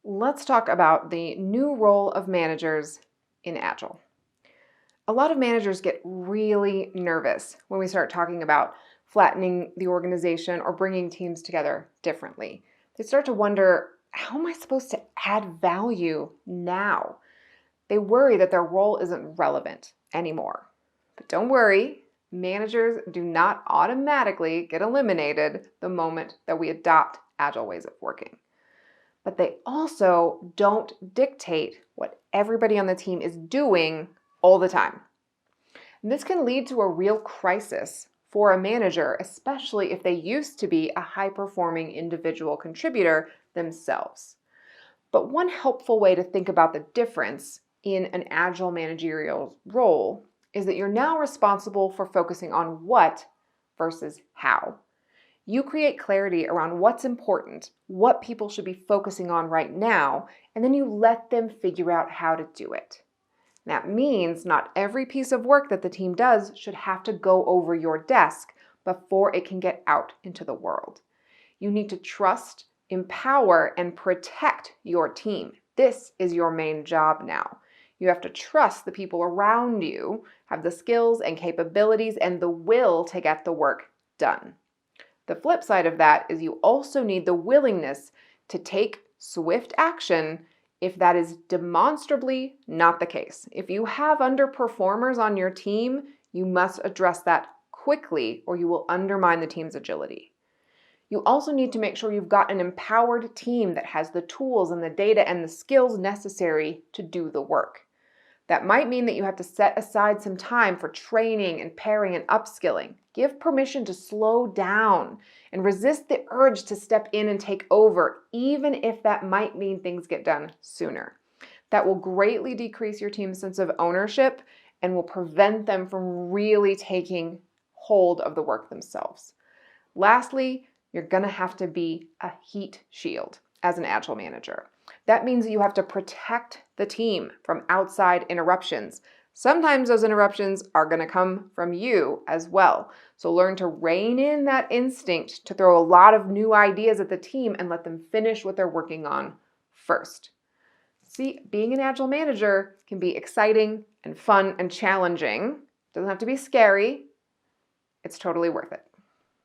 let's talk about the new role of managers in Agile. A lot of managers get really nervous when we start talking about flattening the organization or bringing teams together differently. They start to wonder, how am I supposed to add value now? They worry that their role isn't relevant anymore. But don't worry, managers do not automatically get eliminated the moment that we adopt Agile ways of working. But they also don't dictate what everybody on the team is doing all the time. And this can lead to a real crisis for a manager, especially if they used to be a high-performing individual contributor themselves. But one helpful way to think about the difference in an Agile managerial role is that you're now responsible for focusing on what versus how. You create clarity around what's important, what people should be focusing on right now, and then you let them figure out how to do it. That means not every piece of work that the team does should have to go over your desk before it can get out into the world. You need to trust, empower, and protect your team. This is your main job now. You have to trust the people around you have the skills and capabilities and the will to get the work done. The flip side of that is you also need the willingness to take swift action if that is demonstrably not the case. If you have underperformers on your team, you must address that quickly or you will undermine the team's agility. You also need to make sure you've got an empowered team that has the tools and the data and the skills necessary to do the work. That might mean that you have to set aside some time for training and pairing and upskilling. Give permission to slow down and resist the urge to step in and take over, even if that might mean things get done sooner. That will greatly decrease your team's sense of ownership and will prevent them from really taking hold of the work themselves. Lastly, you're going to have to be a heat shield as an Agile manager. That means that you have to protect the team from outside interruptions. Sometimes those interruptions are going to come from you as well. So learn to rein in that instinct to throw a lot of new ideas at the team and let them finish what they're working on first. See, being an Agile manager can be exciting and fun and challenging. It doesn't have to be scary. It's totally worth it.